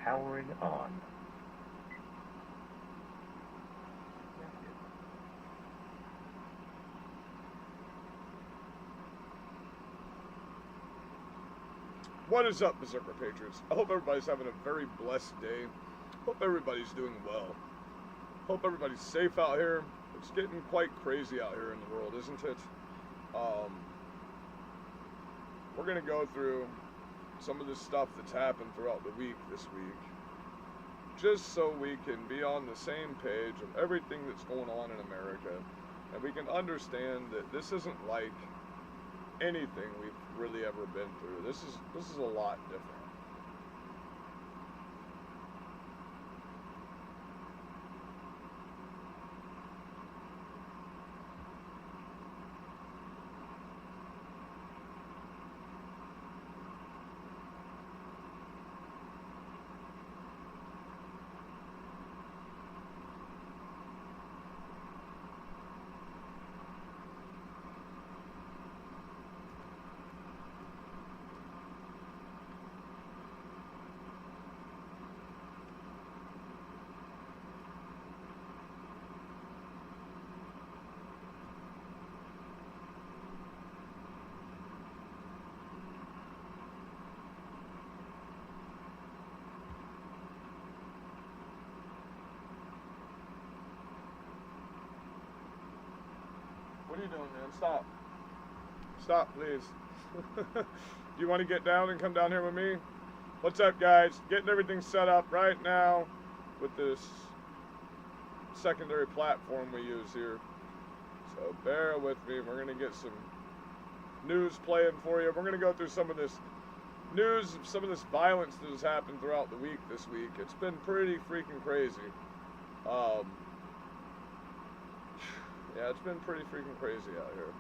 powering on. What is up, Berserker Patriots? I hope everybody's having a very blessed day. Hope everybody's doing well. Hope everybody's safe out here. It's getting quite crazy out here in the world, isn't it? We're going to go through some of the stuff that's happened throughout the week this week, just so we can be on the same page of everything that's going on in America, and we can understand that this isn't like anything we've really ever been through. This is a lot different. What are you doing, man? Stop. Stop, please. Do you want to get down and come down here with me? What's up, guys? Getting everything set up right now with this secondary platform we use here. So bear with me. We're going to get some news playing for you. We're going to go through some of this news, some of this violence that has happened throughout the week this week. It's been pretty freaking crazy. Yeah, it's been pretty freaking crazy out here.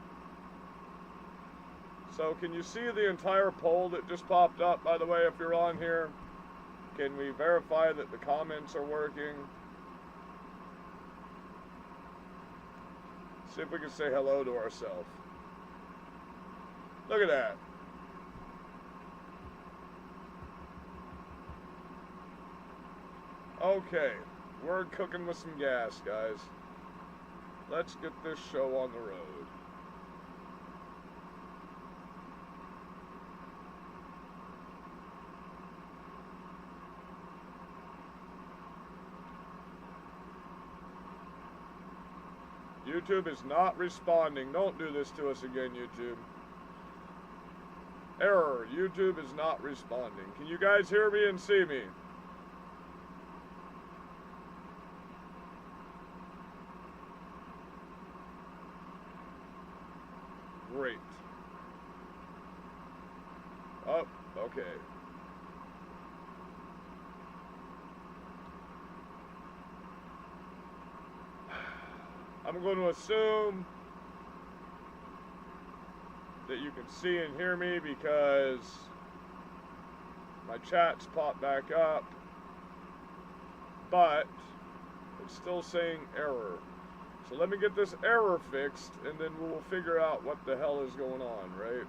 So can you see the entire poll that just popped up, by the way, if you're on here? Can we verify that the comments are working? See if we can say hello to ourselves. Look at that. Okay, we're cooking with some gas, guys. Let's get this show on the road. YouTube is not responding. Don't do this to us again, YouTube. Error. YouTube is not responding. Can you guys hear me and see me? Great. Oh, okay. I'm going to assume that you can see and hear me because my chat's popped back up, but it's still saying error. So let me get this error fixed, and then we'll figure out what the hell is going on, right?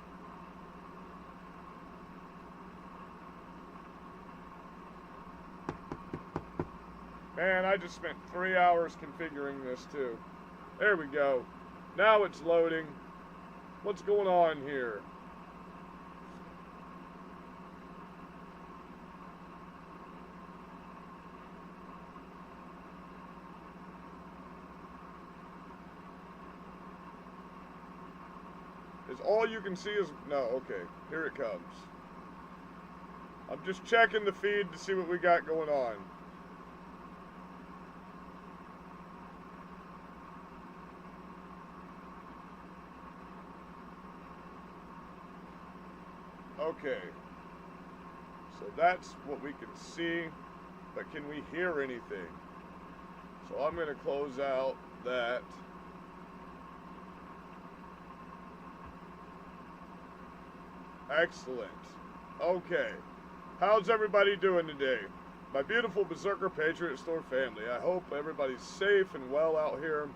Man, I just spent 3 hours configuring this too. There we go. Now it's loading. What's going on here? Is all you can see is... No, okay. Here it comes. I'm just checking the feed to see what we got going on. Okay. So that's what we can see, but can we hear anything? So I'm going to close out that. Excellent. Okay. How's everybody doing today? My beautiful Berserker Patriot Store family. I hope everybody's safe and well out here.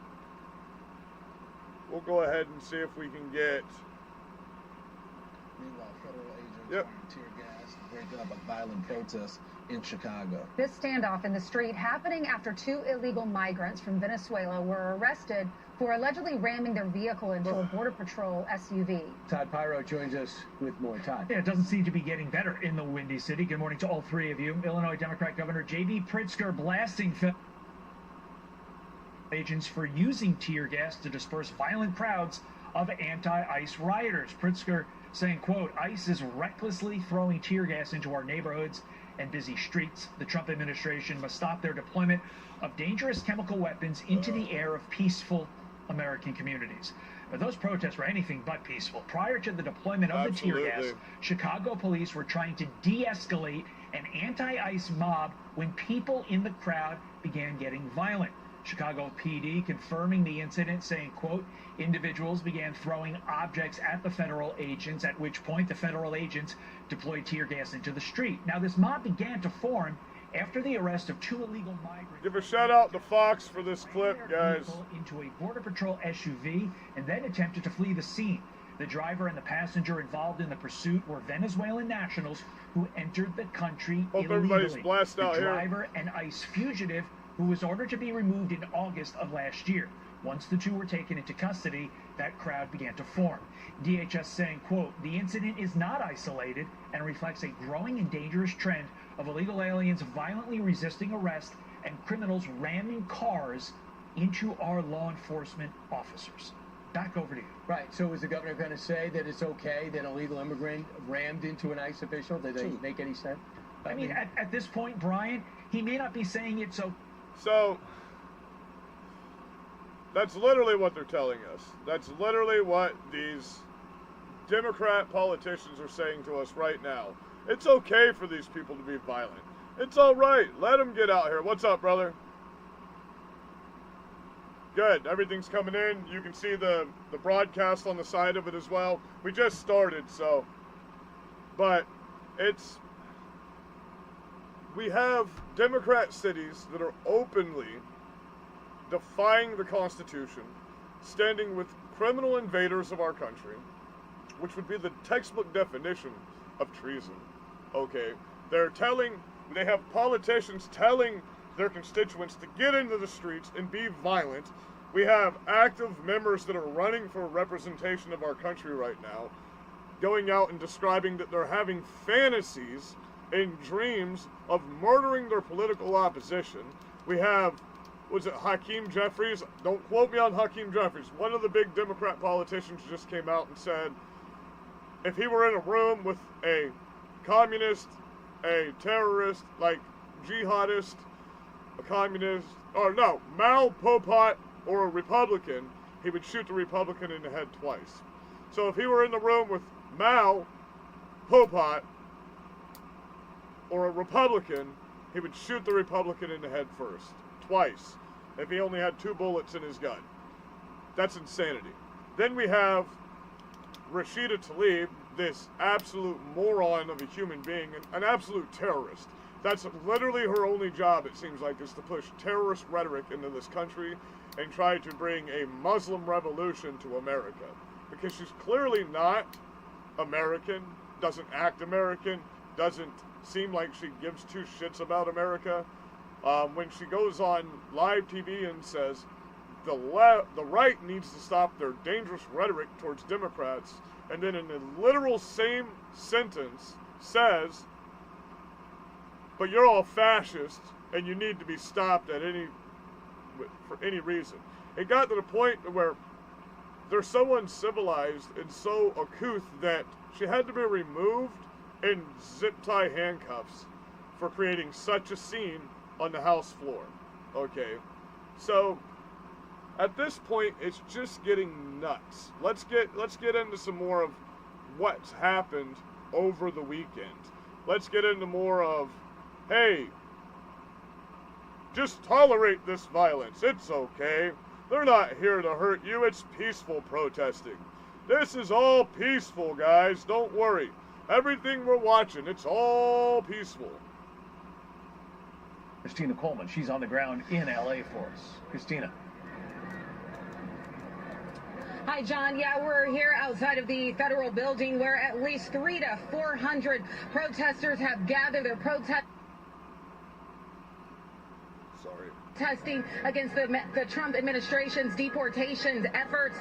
We'll go ahead and see if we can get Meanwhile, federal agents Yep. fired tear gas to break up a violent protest in Chicago. This standoff in the street happening after 2 illegal migrants from Venezuela were arrested for allegedly ramming their vehicle into a Border Patrol SUV. Todd Pyro joins us with more. Todd. Yeah, it doesn't seem to be getting better in the Windy City. Good morning to all three of you. Illinois Democrat Governor J.B. Pritzker blasting agents for using tear gas to disperse violent crowds of anti-ICE rioters. Pritzker saying, quote, ICE is recklessly throwing tear gas into our neighborhoods and busy streets. The Trump administration must stop their deployment of dangerous chemical weapons into the air of peaceful American communities. But those protests were anything but peaceful. Prior to the deployment of the tear gas, Chicago police were trying to de-escalate an anti-ICE mob when people in the crowd began getting violent. Chicago PD confirming the incident, saying, quote, individuals began throwing objects at the federal agents, at which point the federal agents deployed tear gas into the street. Now, this mob began to form after the arrest of 2 illegal migrants. Give a shout out to Fox for this clip, guys. Into a Border Patrol SUV and then attempted to flee the scene. The driver and the passenger involved in the pursuit were Venezuelan nationals who entered the country Hope illegally. everybody's blessed out the here. driver, an ICE fugitive who was ordered to be removed in August of last year. Once the 2 were taken into custody, that crowd began to form. DHS saying, quote, the incident is not isolated and reflects a growing and dangerous trend of illegal aliens violently resisting arrest and criminals ramming cars into our law enforcement officers. Back over to you. Right. So is the governor going to say that it's okay that an illegal immigrant rammed into an ICE official? Did they make any sense? I mean, at this point, Brian, he may not be saying it so. So, that's literally what they're telling us. That's literally what these Democrat politicians are saying to us right now. It's okay for these people to be violent. It's all right. Let them get out here. What's up, brother? Good. Everything's coming in. You can see the broadcast on the side of it as well. We just started, so. But it's... We have Democrat cities that are openly defying the Constitution, standing with criminal invaders of our country, which would be the textbook definition of treason. Okay, they have politicians telling their constituents to get into the streets and be violent. We have active members that are running for representation of our country right now, going out and describing that they're having fantasies and dreams of murdering their political opposition. We have, was it Hakeem Jeffries? Don't quote me on Hakeem Jeffries. One of the big Democrat politicians just came out and said if he were in a room with a communist, a terrorist, like jihadist, a communist, or no, Mao, Pol Pot, or a Republican, he would shoot the Republican in the head twice. So if he were in the room with Mao, Pol Pot, or a Republican, he would shoot the Republican in the head first, twice, if he only had 2 bullets in his gun. That's insanity. Then we have Rashida Tlaib, this absolute moron of a human being, an absolute terrorist. That's literally her only job, it seems like, is to push terrorist rhetoric into this country and try to bring a Muslim revolution to America. Because she's clearly not American, doesn't act American, doesn't seem like she gives 2 shits about America. When she goes on live TV and says the right needs to stop their dangerous rhetoric towards Democrats, and then in the literal same sentence says, but you're all fascists and you need to be stopped for any reason. It got to the point where they're so uncivilized and so uncouth that she had to be removed in zip-tie handcuffs for creating such a scene on the House floor. Okay, so at this point, it's just getting nuts. Let's get into some more of what's happened over the weekend. Let's get into more of, hey, just tolerate this violence. It's okay. They're not here to hurt you. It's peaceful protesting. This is all peaceful, guys. Don't worry. Everything we're watching, it's all peaceful. Christina Coleman, she's on the ground in LA for us. Christina. Hi. Hi, John. Yeah, we're here outside of the federal building where at least 300 to 400 protesters have gathered. Their protest. Protesting against the Trump administration's deportations efforts.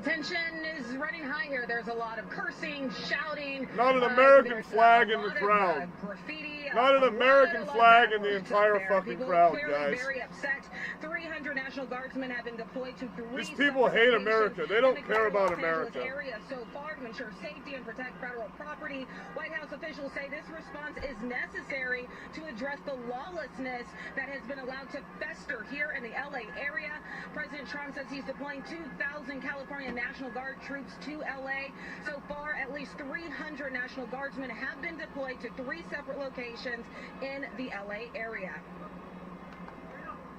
Tension is running high here. There's a lot of cursing, shouting. Not an American flag in the crowd. Graffiti. Not an American flag in the entire fucking crowd, guys. Very upset. 300 National Guardsmen have been deployed to 3 These people hate America. They don't care about America. Area so far to ensure safety and protect federal property. White House officials say this response is necessary to address the lawlessness that has been allowed to fester here in the LA area. President Trump says he's deploying 2,000 California National Guard troops to LA. So far, at least 300 National Guardsmen have been deployed to 3 separate locations in the LA area.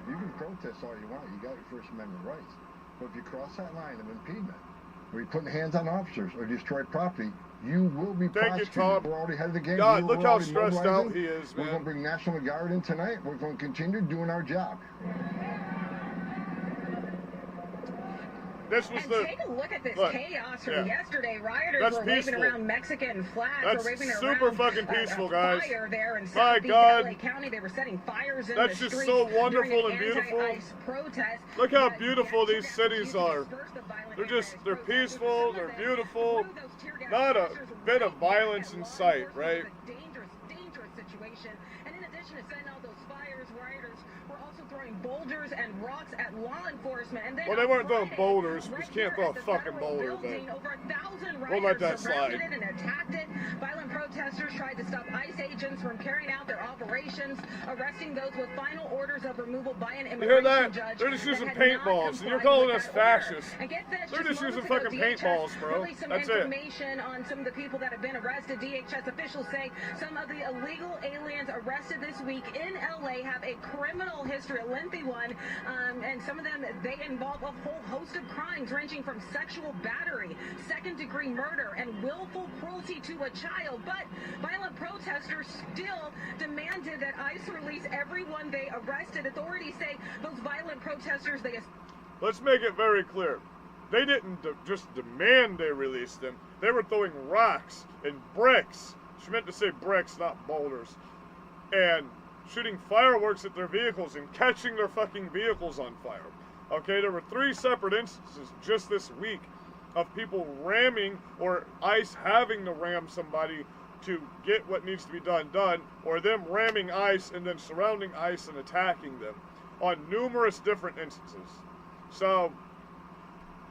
You can protest all you want. You got your First Amendment rights. But if you cross that line of impediment, or you put hands on officers, or destroy property, you will be prosecuted. Tom. We're already ahead of the game. God, look how stressed out he is, man. We're going to bring National Guard in tonight. We're going to continue doing our job. This was take a look at this chaos from yesterday. Rioters were waving around Mexican flags. That's super fucking peaceful, guys. Fire there in My Southeast God. LA County. They were setting fires in That's the just streets so wonderful during and an beautiful. anti-ICE protest. Look how beautiful these cities are. They're peaceful, they're beautiful. Not a bit of violence in sight, right? Dangerous situation. And in addition to setting all those fires, rioters were also throwing boulders and rocks at law enforcement. And then well, they weren't throwing boulders, because you can't throw a fucking boulder, but over 1,000 we'll let that rioters slide. surrounded it and attacked it. Violent protesters tried to stop ICE agents from carrying out their operations, arresting those with final orders of removal by an immigration judge. They're just using paintballs, and you're calling us fascists. They're just using fucking paintballs, bro. That's it. Information on some of the people that have been arrested. DHS officials say some of the illegal aliens arrested this week in LA have a criminal history, a lengthy one, and some of them, they involve a whole host of crimes ranging from sexual battery, second-degree murder, and willful cruelty to a child. But violent protesters still demanded that ICE release everyone they arrested. Authorities say those violent protesters, Let's make it very clear. They didn't just demand they release them. They were throwing rocks and bricks. She meant to say bricks, not boulders. And shooting fireworks at their vehicles and catching their fucking vehicles on fire. Okay, there were 3 separate instances just this week of people ramming, or ICE having to ram somebody to get what needs to be done, or them ramming ICE and then surrounding ICE and attacking them on numerous different instances. So,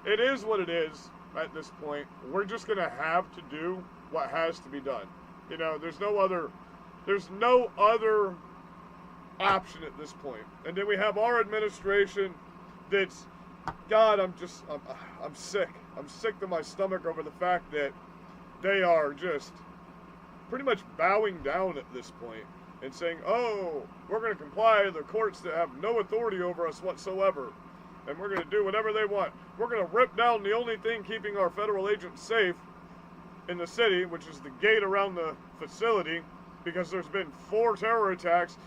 it is what it is at this point. We're just going to have to do what has to be done. You know, there's no other option at this point. And then we have our administration that's, God, I'm sick. I'm sick to my stomach over the fact that they are just pretty much bowing down at this point and saying, oh, we're going to comply to the courts that have no authority over us whatsoever. And we're going to do whatever they want. We're going to rip down the only thing keeping our federal agents safe in the city, which is the gate around the facility, because there's been 4 terror attacks,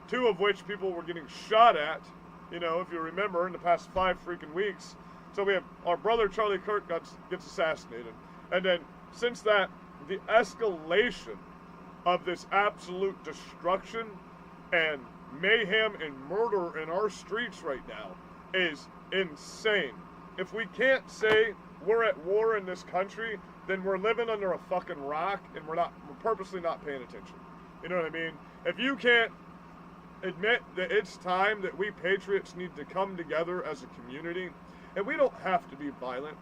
2 of which people were getting shot at, you know, if you remember, in the past 5 freaking weeks. So we have our brother Charlie Kirk gets assassinated. And then since that, the escalation of this absolute destruction and mayhem and murder in our streets right now is insane. If we can't say we're at war in this country, then we're living under a fucking rock and we're purposely not paying attention. You know what I mean? If you can't admit that it's time that we patriots need to come together as a community, and we don't have to be violent,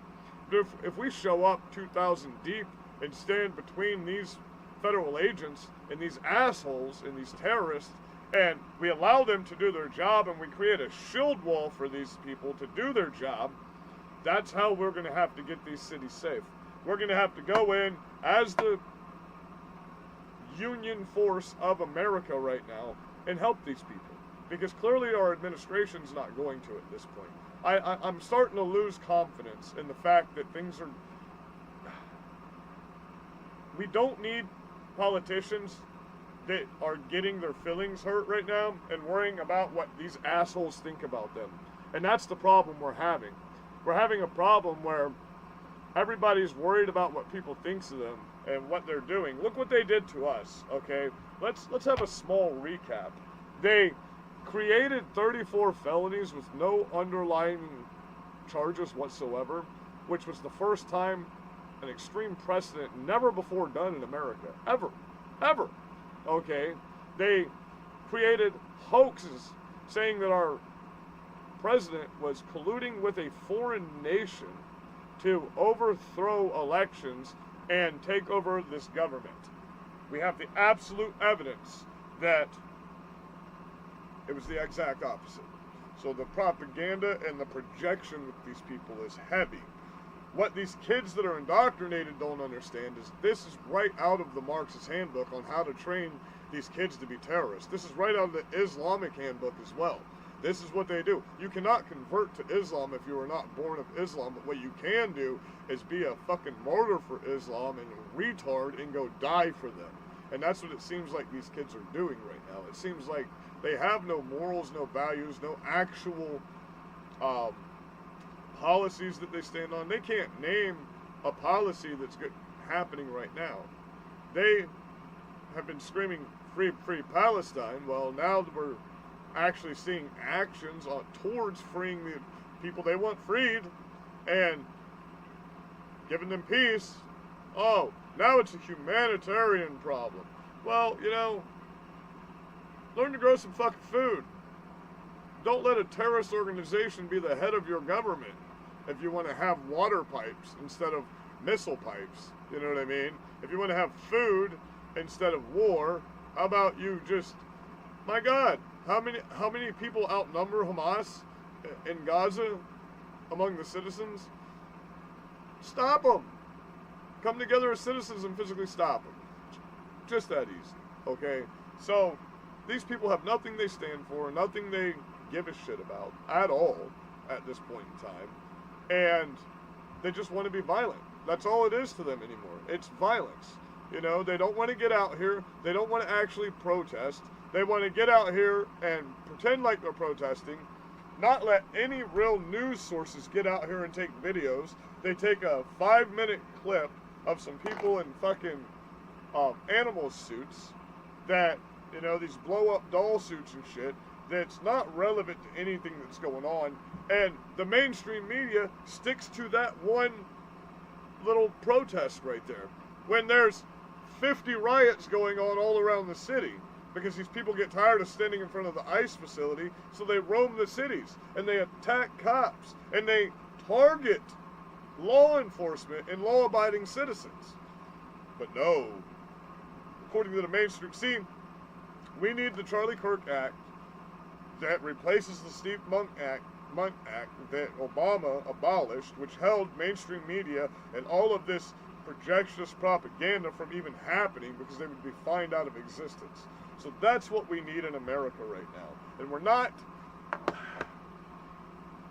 but if we show up 2,000 deep and stand between these federal agents and these assholes and these terrorists, and we allow them to do their job, and we create a shield wall for these people to do their job, that's how we're going to have to get these cities safe. We're going to have to go in as the union force of America right now and help these people, because clearly our administration's not going to at this point. I'm starting to lose confidence in the fact that things are... We don't need politicians that are getting their feelings hurt right now and worrying about what these assholes think about them. And that's the problem we're having. We're having a problem where everybody's worried about what people thinks of them and what they're doing. Look what they did to us, okay? Let's have a small recap. They created 34 felonies with no underlying charges whatsoever, which was the first time an extreme precedent never before done in America. Ever. Okay? They created hoaxes saying that our president was colluding with a foreign nation to overthrow elections and take over this government. We have the absolute evidence that it was the exact opposite. So the propaganda and the projection with these people is heavy. What these kids that are indoctrinated don't understand is this is right out of the Marxist handbook on how to train these kids to be terrorists. This is right out of the Islamic handbook as well. This is what they do. You cannot convert to Islam if you are not born of Islam, but what you can do is be a fucking martyr for Islam and a retard and go die for them. And that's what it seems like these kids are doing right now. It seems like they have no morals, no values, no actual policies that they stand on. They can't name a policy that's happening right now. They have been screaming free Palestine. Well, now we're actually seeing actions towards freeing the people they want freed and giving them peace. Oh, now it's a humanitarian problem. Well, you know, learn to grow some fucking food. Don't let a terrorist organization be the head of your government if you want to have water pipes instead of missile pipes. You know what I mean? If you want to have food instead of war, how about you just, my God, how many people outnumber Hamas in Gaza among the citizens? Stop them. Come together as citizens and physically stop them. Just that easy, okay? So, these people have nothing they stand for, nothing they give a shit about at all at this point in time. And they just want to be violent. That's all it is to them anymore. It's violence. You know, they don't want to get out here. They don't want to actually protest. They want to get out here and pretend like they're protesting, not let any real news sources get out here and take videos. They take a 5-minute clip of some people in fucking animal suits that, you know, these blow-up doll suits and shit that's not relevant to anything that's going on. And the mainstream media sticks to that one little protest right there. When there's 50 riots going on all around the city because these people get tired of standing in front of the ICE facility, so they roam the cities and they attack cops and they target law enforcement and law-abiding citizens. But no, according to the mainstream, see, we need the Charlie Kirk Act that replaces the Steve Monk Act that Obama abolished, which held mainstream media and all of this projectionist propaganda from even happening because they would be fined out of existence. So that's what we need in America right now. And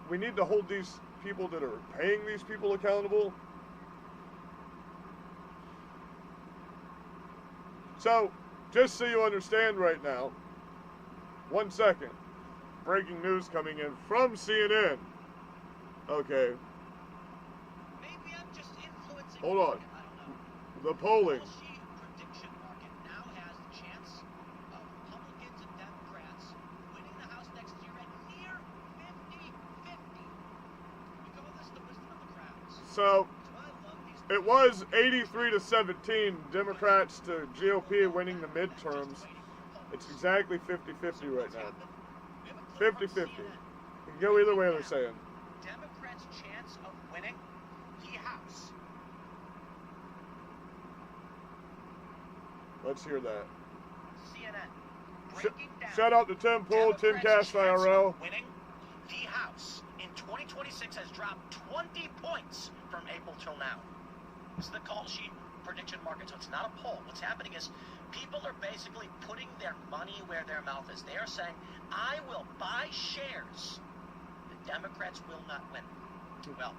we need to hold these people that are paying these people accountable. So, just so you understand right now, 1 second, breaking news coming in from CNN. Okay. Maybe I'm just influencing. Hold on. I don't know. The polling. Prediction market now has the chance of Republicans and Democrats winning the House next year at near 50-50. We call this the wisdom of the crowds. So, I love these it was 83-17, Democrats to GOP winning the midterms. It's exactly 50-50 right now. 50-50. It can go either way, they're saying. Democrats' chance of winning the House. Let's hear that. CNN. Breaking down Shout out to Tim Pool, Tim Democrats' Cast chance IRL. of winning the House in 2026 has dropped 20 points from April till now. This is the call sheet prediction market, so it's not a poll. What's happening is people are basically putting their money where their mouth is. They are saying, I will buy shares. The Democrats will not win. Well,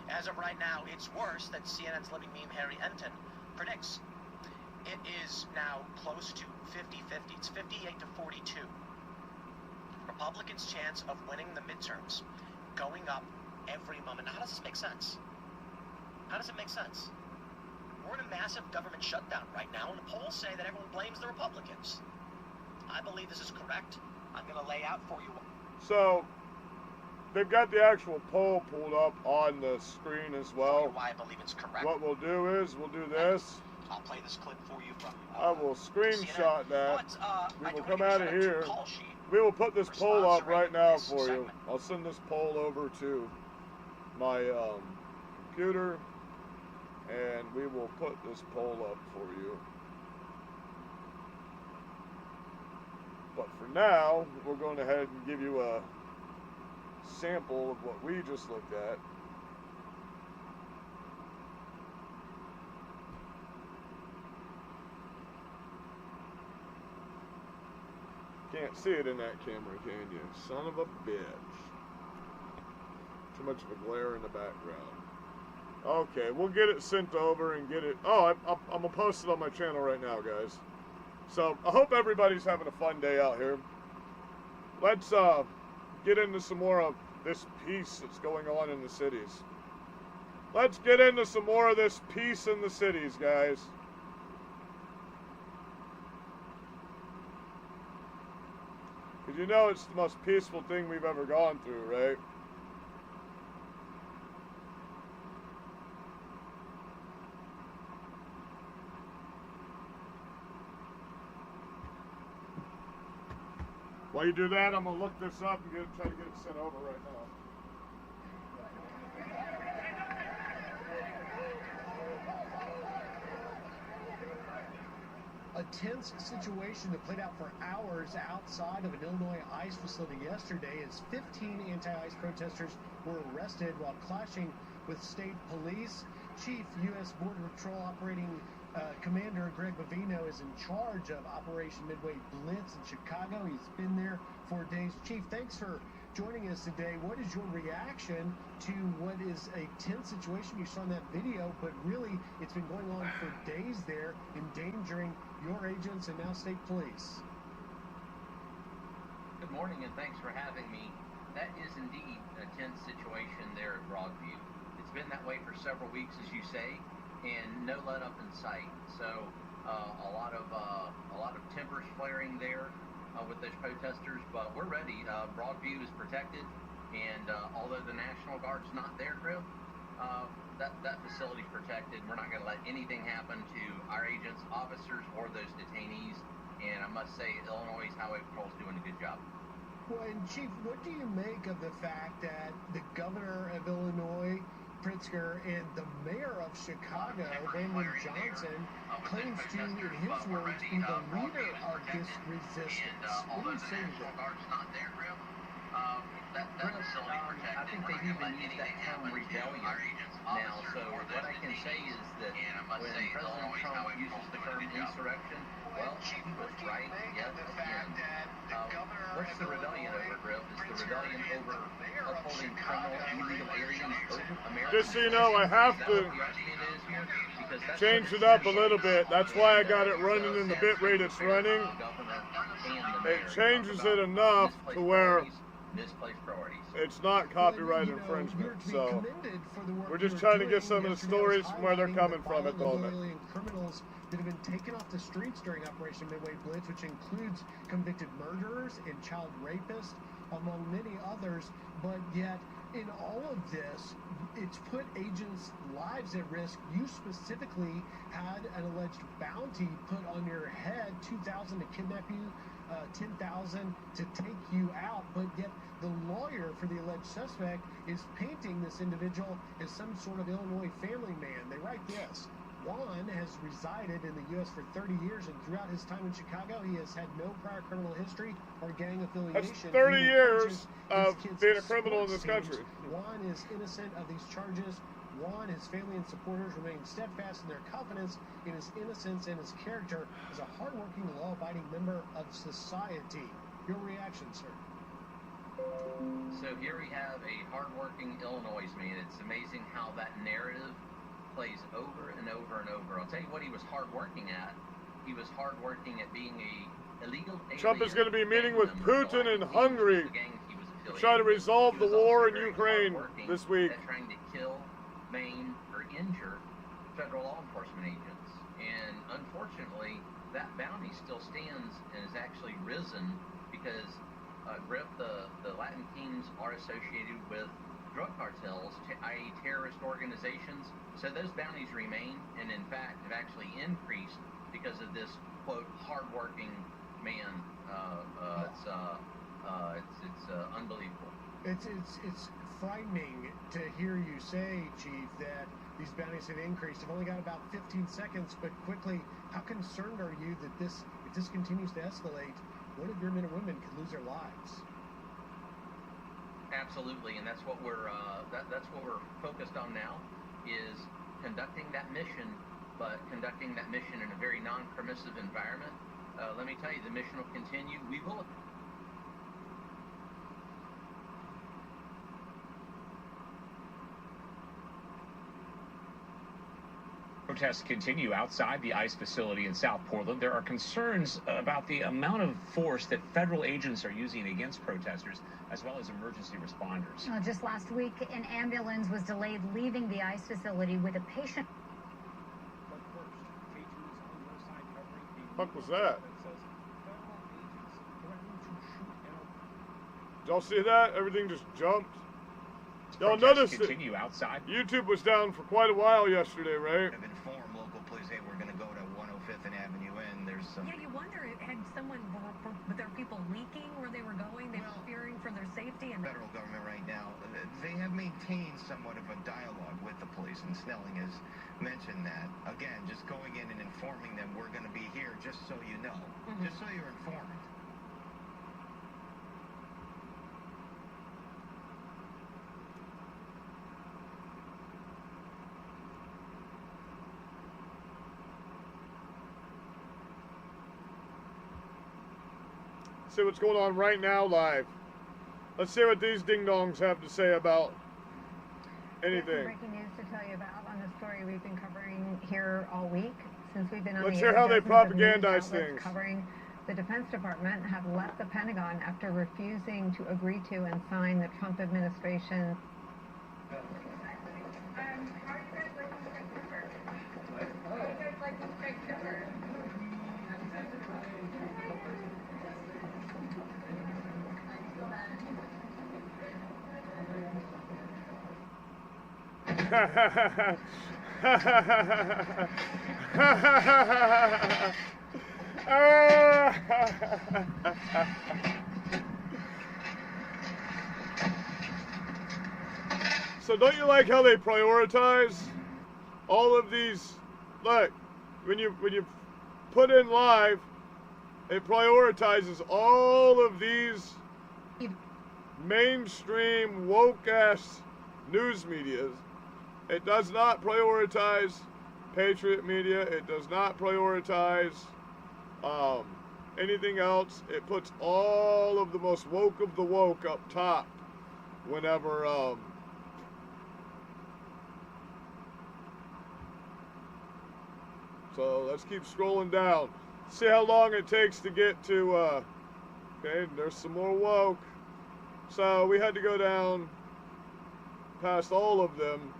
as of right now, it's worse than CNN's living meme Harry Enton predicts. It is now close to 50-50. It's 58-42. Republicans' chance of winning the midterms going up every moment. Now, how does this make sense? How does it make sense? We're in a massive government shutdown right now, and the polls say that everyone blames the Republicans. I believe this is correct. I'm going to lay out for you. So, they've got the actual poll pulled up on the screen as well. Why I believe it's correct. What we'll do is, we'll do this. I'll play this clip for you from I will screenshot that. We will come out of here. We will put this poll up right now for you. I'll send this poll over to my computer, and we will put this poll up for you. But for now, we're going ahead and give you a sample of what we just looked at. Can't see it in that camera, can you? Son of a bitch. Too much of a glare in the background. Okay, we'll get it sent over and get it. Oh, I'm gonna post it on my channel right now, guys. So I hope everybody's having a fun day out here. Let's get into some more of this peace that's going on in the cities. Let's get into some more of this peace in the cities, guys. Because you know it's the most peaceful thing we've ever gone through, right? While you do that, I'm going to look this up and try to get it sent over right now. A tense situation that played out for hours outside of an Illinois ICE facility yesterday as 15 anti-ICE protesters were arrested while clashing with state police. Chief U.S. Border Patrol Operating Commander Greg Bovino is in charge of Operation Midway Blitz in Chicago. He's been there for days. Chief, thanks for joining us today. What is your reaction to what is a tense situation you saw in that video, but really it's been going on for days there, endangering your agents and now state police? Good morning and thanks for having me. That is indeed a tense situation there at Broadview. It's been that way for several weeks, as you say, and no let up in sight. So a lot of tempers flaring there with those protesters, but we're ready. Broadview is protected, and although the National Guard's not there, Griff, that facility's protected. We're not going to let anything happen to our agents, officers, or those detainees. And I must say, Illinois Highway Patrol is doing a good job. Well, and Chief, what do you make of the fact that the governor of Illinois, Pritzker, and the mayor of Chicago, Brandon Johnson, claims to, in his words, be the leader of this resistance? What do you say to that? That facility protected. I think they've even used that term rebellion now. So what I can say is that when President Trump uses the term insurrection, well, he was right yet again. What's the rebellion over, Griff? Is the rebellion over upholding criminal illegal aliens over America? Just so you know, I have to change it up a little bit. That's why I got it running in the bit rate it's running. It changes it enough to where it's not copyright infringement. So we're just trying to get some of the stories from where they're coming from at the moment. Criminals that have been taken off the streets during Operation Midway Blitz, which includes convicted murderers and child rapists, among many others. But yet, in all of this, it's put agents' lives at risk. You specifically had an alleged bounty put on your head, $2,000 to kidnap you, $10,000 to take you out, but yet the lawyer for the alleged suspect is painting this individual as some sort of Illinois family man. They write this: Juan has resided in the U.S. for 30 years, and throughout his time in Chicago, he has had no prior criminal history or gang affiliation. That's 30 years of being a criminal in this country. Juan is innocent of these charges. Juan, his family and supporters remain steadfast in their confidence in his innocence and his character as a hardworking, law-abiding member of society. Your reaction, sir? So here we have a hardworking Illinois man. It's amazing how that narrative plays over and over and over. I'll tell you what he was hardworking at. He was hardworking at being a illegal alien. Trump is going to be meeting with Putin in Hungary to try to resolve the war in Ukraine this week. Trying to kill, maim, or or injure federal law enforcement agents. And unfortunately, that bounty still stands and has actually risen because Griff, the Latin teams are associated with drug cartels, i.e. terrorist organizations. So those bounties remain, and in fact have actually increased because of this, quote, hardworking man. It's unbelievable. It's frightening to hear you say, Chief, that these bounties have increased. I've only got about 15 seconds, but quickly, how concerned are you that if this continues to escalate, one of your men and women could lose their lives? Absolutely, and that's what we're focused on now, is conducting that mission, but conducting that mission in a very non-permissive environment. Let me tell you, the mission will continue. We will. Protests continue outside the ICE facility in South Portland. There are concerns about the amount of force that federal agents are using against protesters, as well as emergency responders. Just last week, an ambulance was delayed leaving the ICE facility with a patient. But first, patriots on your side covering a Fuck was that? says federal agents threatening to shoot an Did y'all see that? Everything just jumped. Y'all Protests noticed that continue outside. YouTube was down for quite a while yesterday, right? Have informed local police, hey, we're going to go to 105th and Avenue N. There's some. Yeah, you wonder, had someone, were there people leaking where they were going? They were fearing for their safety? And Federal government right now, they have maintained somewhat of a dialogue with the police, and Snelling has mentioned that. Again, just going in and informing them, we're going to be here just so you know, just so you're informed. See what's going on right now live. Let's see what these ding-dongs have to say about anything. Breaking news to tell you about on the story we've been covering here all week since we've been on Let's the hear air. how they Dozens of news propagandize outlets things. Covering the Defense Department have left the Pentagon after refusing to agree to and sign the Trump administration. How are you guys liking straight pepper? How do you guys like the straight pepper? So don't you like how they prioritize all of these? Look, when you put in live, it prioritizes all of these mainstream woke ass news medias. It does not prioritize patriot media. It does not prioritize anything else. It puts all of the most woke of the woke up top whenever so let's keep scrolling down. See how long it takes to get to okay, there's some more woke. So we had to go down past all of them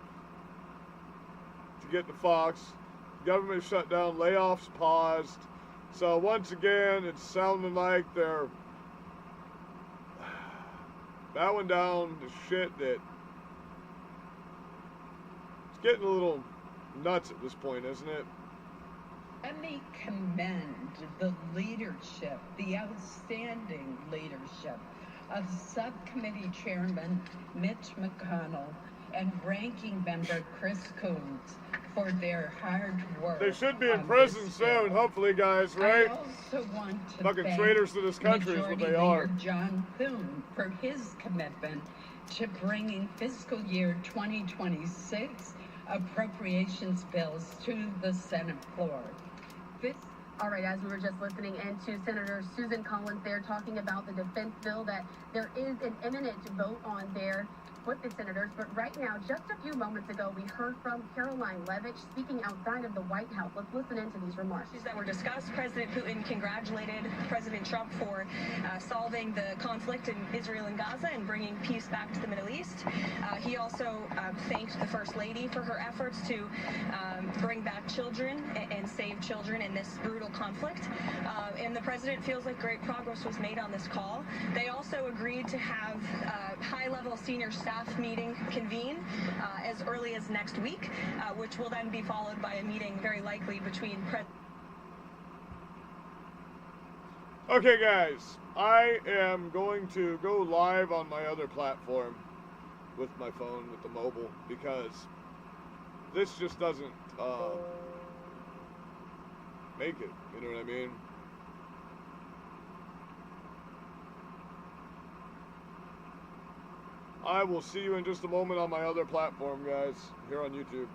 to get to Fox. Government shut down, layoffs paused. So once again, it's sounding like they're bowing down to shit that it's getting a little nuts at this point, isn't it? Let me commend the leadership, the outstanding leadership of Subcommittee Chairman Mitch McConnell and Ranking Member Chris Coons for their hard work. They should be in prison soon, hopefully, guys, right? I also want to fucking thank traitors to this country is what Majority they are. Leader John Thune for his commitment to bringing fiscal year 2026 appropriations bills to the Senate floor. All right, as we were just listening into Senator Susan Collins there talking about the defense bill that there is an imminent vote on there. split the senators, but right now, just a few moments ago, we heard from Caroline Levitt speaking outside of the White House. Let's listen into these remarks. Issues that were discussed. President Putin congratulated President Trump for solving the conflict in Israel and Gaza and bringing peace back to the Middle East. He also thanked the First Lady for her efforts to bring back children and save children in this brutal conflict. And the president feels like great progress was made on this call. They also agreed to have a high-level senior staff meeting convene as early as next week, which will then be followed by a meeting very likely between Okay, guys, I am going to go live on my other platform with my phone, with the mobile, because this just doesn't make it, you know what I mean? I will see you in just a moment on my other platform, guys, here on YouTube.